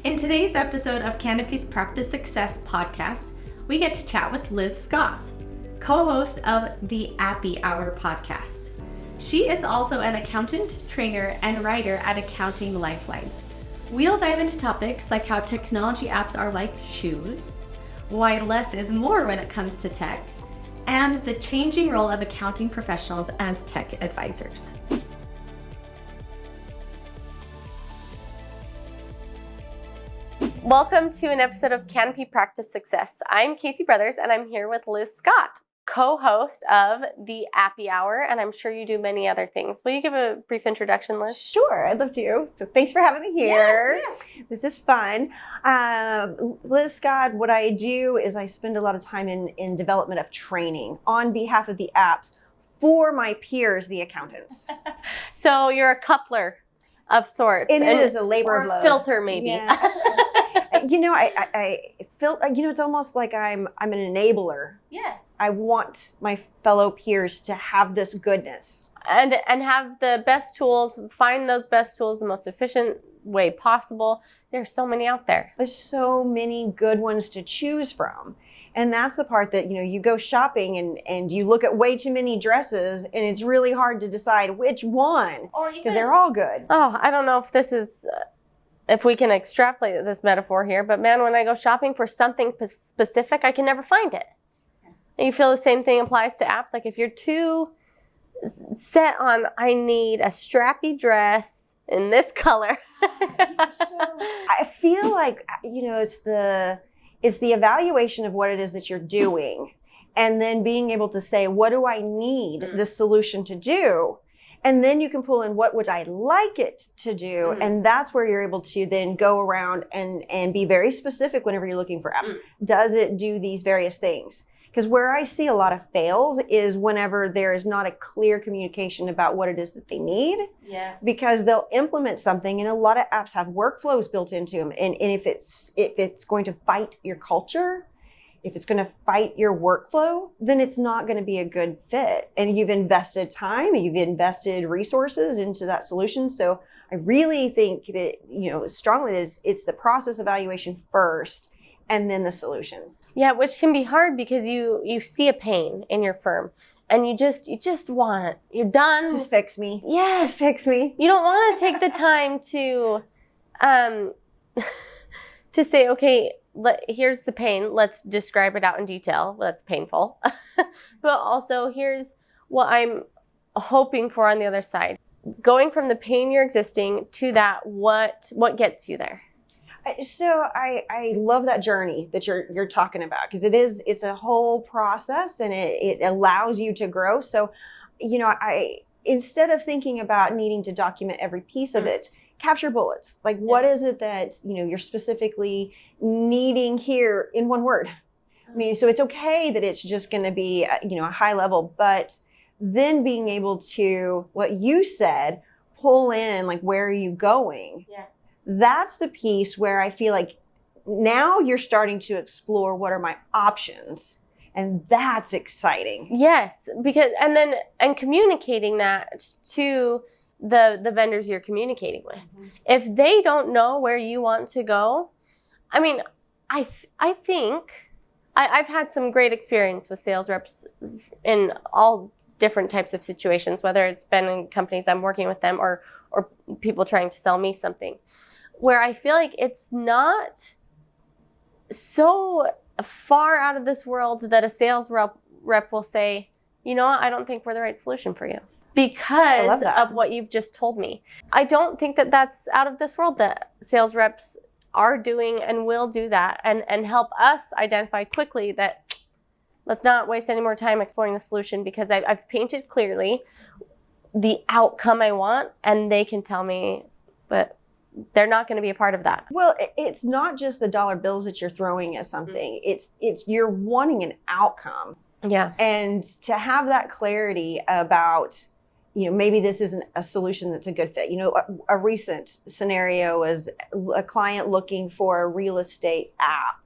In today's episode of Canopy's Practice Success podcast, we get to chat with Liz Scott, co-host of the Appy Hour podcast. She is also an accountant, trainer, and writer at Accounting Lifeline. We'll dive into topics like how technology apps are like shoes, why less is more when it comes to tech, and the changing role of accounting professionals as tech advisors. Welcome to an episode of Canopy Practice Success. I'm Casey Brothers, and I'm here with Liz Scott, co-host of the Appy Hour, and I'm sure you do many other things. Will you give a brief introduction, Liz? Sure, I'd love to. So thanks for having me here. Yes. This is fun. Liz Scott, what I do is I spend a lot of time in development of training on behalf of the apps for my peers, the accountants. So you're a coupler of sorts. And it is a labor of love. Filter, maybe. Yeah. I feel, it's almost like I'm an enabler. Yes. I want my fellow peers to have this goodness. And have the best tools, find those best tools the most efficient way possible. There's so many out there. There's so many good ones to choose from. And that's the part that, you go shopping and you look at way too many dresses and it's really hard to decide which one because they're all good. Oh, I don't know if this is, if we can extrapolate this metaphor here, but man, when I go shopping for something specific, I can never find it. And you feel the same thing applies to apps? Like if you're too set on, I need a strappy dress in this color. So I feel like, it's the evaluation of what it is that you're doing and then being able to say, what do I need this solution to do? And then you can pull in what would I like it to do? And that's where you're able to then go around and be very specific whenever you're looking for apps. Does it do these various things? Because where I see a lot of fails is whenever there is not a clear communication about what it is that they need. Yes. Because they'll implement something, and a lot of apps have workflows built into them. And if it's going to fight your culture, if it's going to fight your workflow, then it's not going to be a good fit. And you've invested time and you've invested resources into that solution. So I really think that, strongly it's the process evaluation first and then the solution. Yeah, which can be hard because you see a pain in your firm and you just want it. You're done. Just fix me. Yes. Just fix me. You don't want to take the time to say, okay, here's the pain. Let's describe it out in detail. Well, that's painful. But also here's what I'm hoping for on the other side. Going from the pain you're existing to that, what gets you there? So I love that journey that you're talking about because it's a whole process and it allows you to grow. So, instead of thinking about needing to document every piece of it, capture bullets. Like what is it that, you're specifically needing here in one word? I mean, so it's okay that it's just going to be, a high level, but then being able to, what you said, pull in, like, where are you going? Yeah. That's the piece where I feel like now you're starting to explore what are my options. And that's exciting. Yes, because and communicating that to the vendors you're communicating with. If they don't know where you want to go, I mean, I think I've had some great experience with sales reps in all different types of situations, whether it's been in companies I'm working with them or people trying to sell me something, where I feel like it's not so far out of this world that a sales rep will say, you know what, I don't think we're the right solution for you because of what you've just told me. I don't think that that's out of this world that sales reps are doing and will do that and help us identify quickly that let's not waste any more time exploring the solution because I've painted clearly the outcome I want and they can tell me, but they're not going to be a part of that. Well, it's not just the dollar bills that you're throwing at something. It's you're wanting an outcome. Yeah. And to have that clarity about, maybe this isn't a solution that's a good fit. A recent scenario was a client looking for a real estate app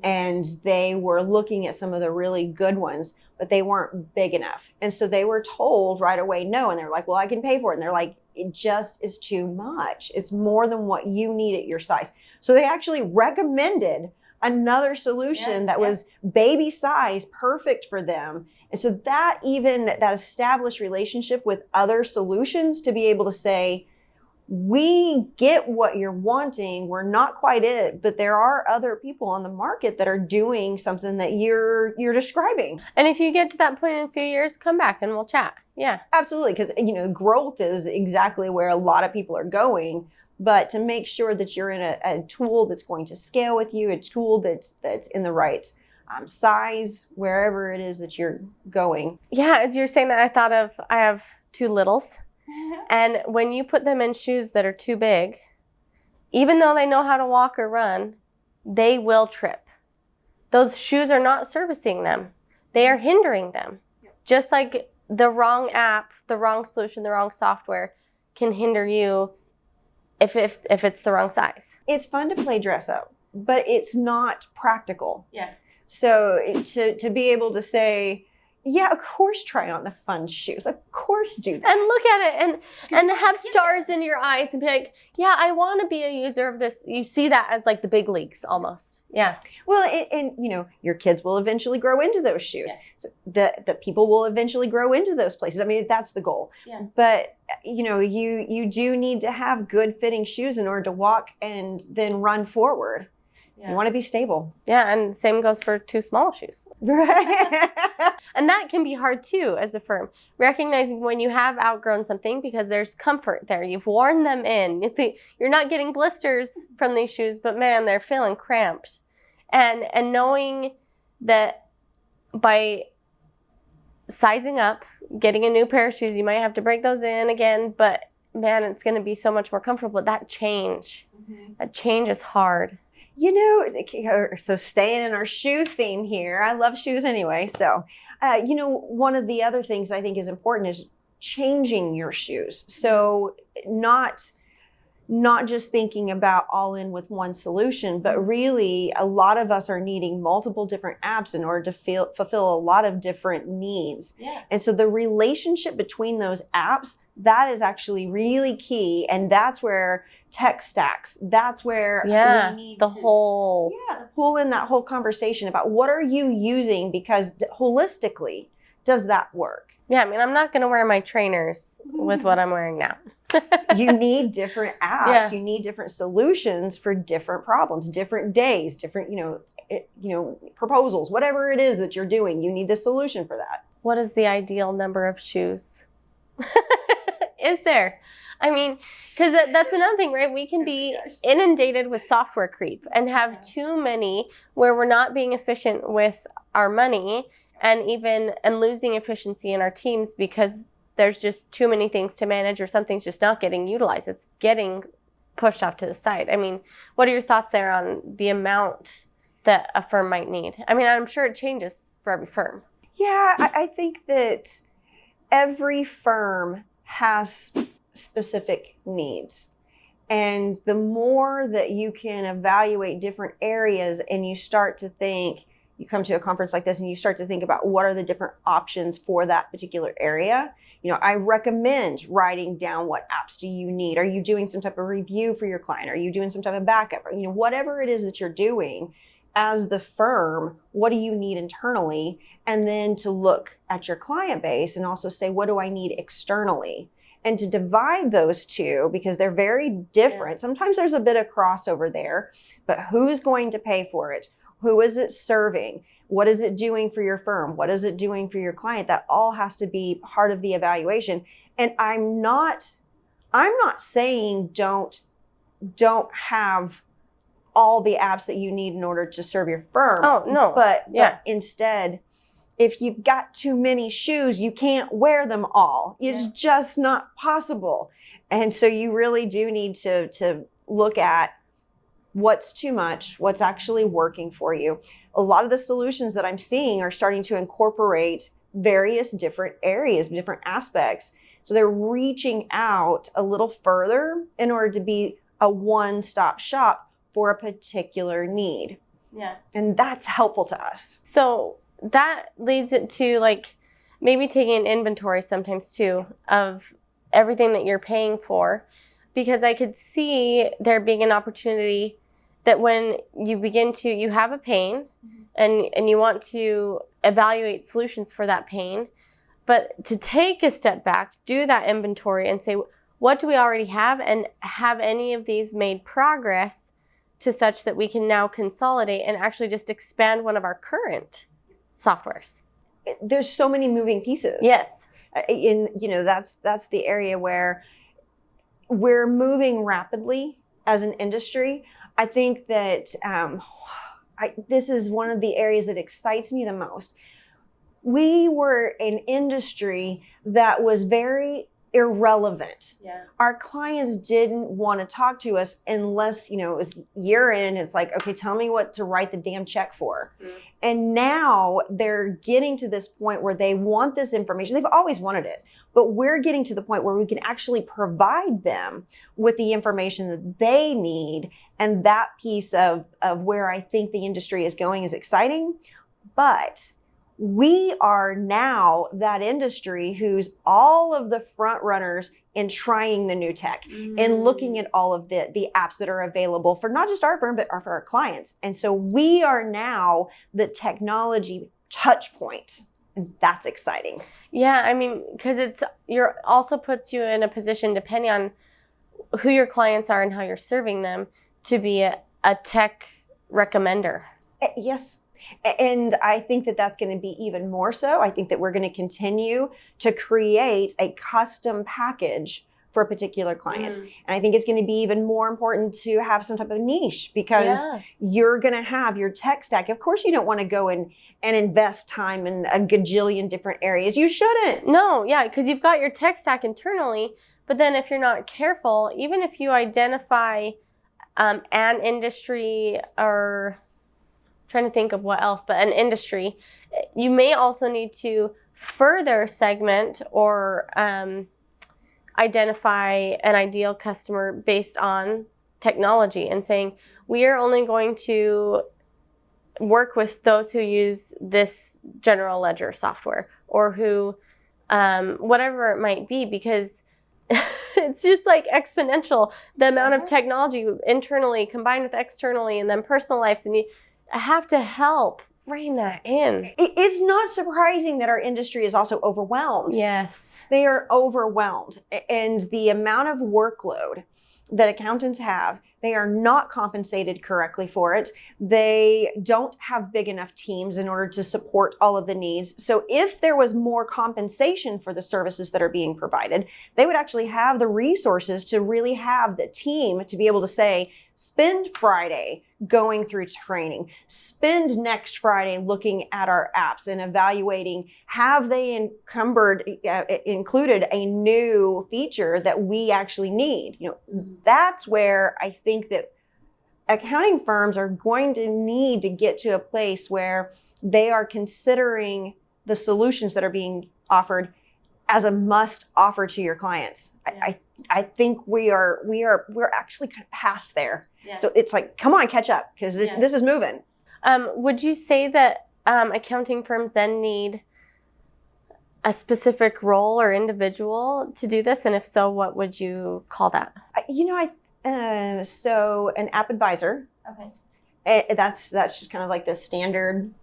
and they were looking at some of the really good ones, but they weren't big enough. And so they were told right away, no. And they're like, well, I can pay for it. And they're like, it just is too much. It's more than what you need at your size. So they actually recommended another solution that was baby size, perfect for them. And so that established relationship with other solutions to be able to say, we get what you're wanting. We're not quite it, but there are other people on the market that are doing something that you're describing. And if you get to that point in a few years, come back and we'll chat. Yeah, absolutely. Because, growth is exactly where a lot of people are going. But to make sure that you're in a tool that's going to scale with you, a tool that's in the right size, wherever it is that you're going. Yeah, as you're saying that, I thought of, I have 2 littles. And when you put them in shoes that are too big, even though they know how to walk or run, they will trip. Those shoes are not servicing them. They are hindering them. Just like the wrong app, the wrong solution, the wrong software can hinder you if it's the wrong size. It's fun to play dress up, but it's not practical. Yeah. So to be able to say, yeah, of course, try on the fun shoes. Of course, do that. And look at it and have stars in your eyes and be like, yeah, I want to be a user of this. You see that as like the big leagues almost. Yeah. Well, and your kids will eventually grow into those shoes. Yes. So the people will eventually grow into those places. I mean, that's the goal. Yeah. But you do need to have good fitting shoes in order to walk and then run forward. Yeah. You want to be stable. Yeah, and same goes for too small shoes. Right. And that can be hard too as a firm. Recognizing when you have outgrown something because there's comfort there. You've worn them in. You're not getting blisters from these shoes, but man, they're feeling cramped. And knowing that by sizing up, getting a new pair of shoes, you might have to break those in again, but man, it's going to be so much more comfortable. That change is hard. So staying in our shoe theme here, I love shoes anyway. So, one of the other things I think is important is changing your shoes. So not just thinking about all in with one solution, but really a lot of us are needing multiple different apps in order to fulfill a lot of different needs. Yeah. And so the relationship between those apps, that is actually really key. And that's where tech stacks, that's where we need to pull in that whole conversation about what are you using, because holistically, does that work? Yeah, I mean, I'm not going to wear my trainers with what I'm wearing now. You need different apps. Yeah. You need different solutions for different problems, different days, different, proposals, whatever it is that you're doing. You need the solution for that. What is the ideal number of shoes? Is there? I mean, because that's another thing, right? We can be inundated with software creep and have too many where we're not being efficient with our money and losing efficiency in our teams because there's just too many things to manage or something's just not getting utilized. It's getting pushed off to the side. I mean, what are your thoughts there on the amount that a firm might need? I mean, I'm sure it changes for every firm. Yeah, I think that every firm has specific needs. And the more that you can evaluate different areas and you start to think, you come to a conference like this and you start to think about what are the different options for that particular area. I recommend writing down what apps do you need. Are you doing some type of review for your client? Are you doing some type of backup? Whatever it is that you're doing as the firm, what do you need internally? And then to look at your client base and also say, what do I need externally? And to divide those two, because they're very different. Sometimes there's a bit of crossover there, but who's going to pay for it? Who is it serving? What is it doing for your firm? What is it doing for your client? That all has to be part of the evaluation. And I'm not saying don't have all the apps that you need in order to serve your firm. Oh, no. But instead, if you've got too many shoes, you can't wear them all. It's just not possible. And so you really do need to look at what's too much, what's actually working for you. A lot of the solutions that I'm seeing are starting to incorporate various different areas, different aspects. So they're reaching out a little further in order to be a one-stop shop for a particular need. Yeah. And that's helpful to us. So that leads it to maybe taking an inventory sometimes too of everything that you're paying for, because I could see there being an opportunity that when you have a pain and you want to evaluate solutions for that pain, but to take a step back, do that inventory and say, what do we already have, and have any of these made progress to such that we can now consolidate and actually just expand one of our current softwares. There's so many moving pieces. Yes. That's the area where we're moving rapidly as an industry. I think that this is one of the areas that excites me the most. We were an industry that was very irrelevant. Yeah. Our clients didn't want to talk to us unless, it was year end. It's like, okay, tell me what to write the damn check for. And now they're getting to this point where they want this information. They've always wanted it, but we're getting to the point where we can actually provide them with the information that they need. And that piece of where I think the industry is going is exciting. But we are now that industry who's all of the front runners in trying the new tech and looking at all of the apps that are available for not just our firm, but for our clients. And so we are now the technology touch point. And that's exciting. Yeah, I mean, because you're also puts you in a position, depending on who your clients are and how you're serving them, to be a tech recommender. Yes. And I think that that's going to be even more so. I think that we're going to continue to create a custom package for a particular client. And I think it's going to be even more important to have some type of niche, because you're going to have your tech stack. Of course, you don't want to go and invest time in a gajillion different areas. You shouldn't. No, yeah, because you've got your tech stack internally. But then if you're not careful, even if you identify an industry, or trying to think of what else, but an industry, you may also need to further segment or identify an ideal customer based on technology, and saying, we are only going to work with those who use this general ledger software, or who, whatever it might be, because it's just like exponential, the amount of technology internally combined with externally, and then personal lives, and you have to help rein that in. It's not surprising that our industry is also overwhelmed. Yes. They are overwhelmed. And the amount of workload that accountants have, they are not compensated correctly for it. They don't have big enough teams in order to support all of the needs. So if there was more compensation for the services that are being provided, they would actually have the resources to really have the team to be able to say, spend Friday going through training, spend next Friday looking at our apps and evaluating, have they included a new feature that we actually need? That's where I think that accounting firms are going to need to get to a place where they are considering the solutions that are being offered as a must offer to your clients. Yeah. I think we're actually kind of past there. Yeah. So it's like, come on, catch up, because this is moving. Would you say that accounting firms then need a specific role or individual to do this? And if so, what would you call that? So an app advisor. Okay. That's just kind of like the standard.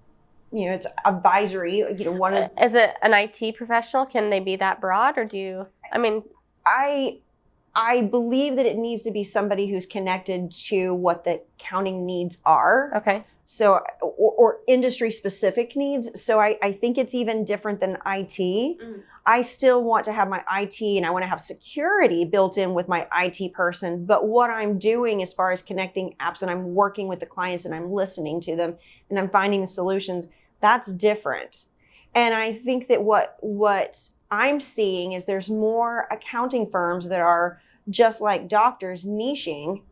It's advisory. One of Is it an IT professional? Can they be that broad, or do you? I mean, I believe that it needs to be somebody who's connected to what the accounting needs are. Okay. So, or industry specific needs. So I think it's even different than IT. I still want to have my IT, and I want to have security built in with my IT person. But what I'm doing as far as connecting apps, and I'm working with the clients and I'm listening to them and I'm finding the solutions, that's different. And I think that what I'm seeing is there's more accounting firms that are just like doctors niching.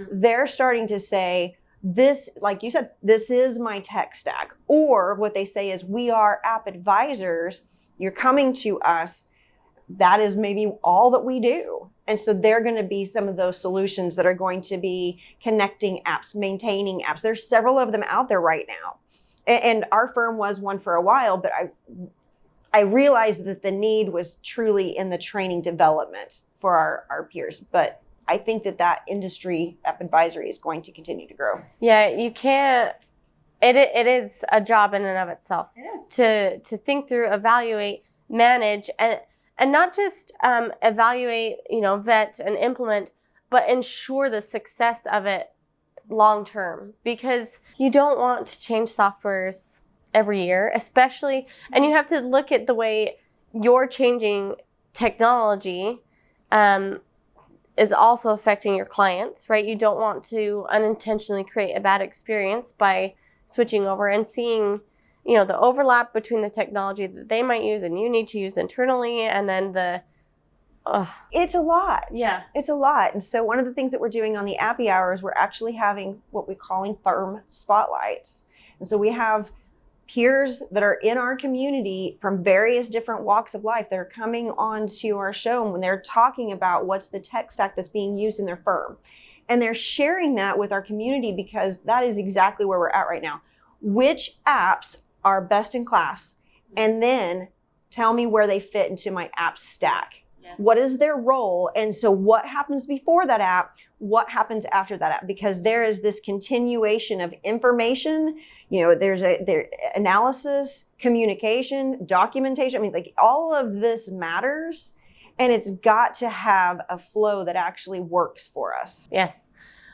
They're starting to say, this, like you said, this is my tech stack. Or what they say is, we are app advisors. You're coming to us. That is maybe all that we do. And so they're going to be some of those solutions that are going to be connecting apps, maintaining apps. There's several of them out there right now. And our firm was one for a while, but I realized that the need was truly in the training development for our peers. But I think that industry, app advisory, is going to continue to grow. Yeah, you can't. It is a job in and of itself. It is. To think through, evaluate, manage, and not just evaluate, vet and implement, but ensure the success of it long term, because you don't want to change softwares every year, especially, and you have to look at the way you're changing technology is also affecting your clients, right? You don't want to unintentionally create a bad experience by switching over and seeing, the overlap between the technology that they might use and you need to use internally, and then it's a lot. Yeah. It's a lot. And so one of the things that we're doing on the Appy Hours, we're actually having what we're calling firm spotlights. And so we have peers that are in our community from various different walks of life that are coming onto our show, and when they're talking about what's the tech stack that's being used in their firm. And they're sharing that with our community, because that is exactly where we're at right now. Which apps are best in class? And then tell me where they fit into my app stack. Yes. What is their role? And so what happens before that app? What happens after that app? Because there is this continuation of information. There's analysis, communication, documentation. I mean, like, all of this matters, and it's got to have a flow that actually works for us. Yes.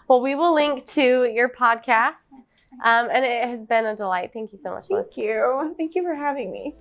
Well, we will link to your podcast, and it has been a delight. Thank you so much, Liz. Thank you. Thank you for having me.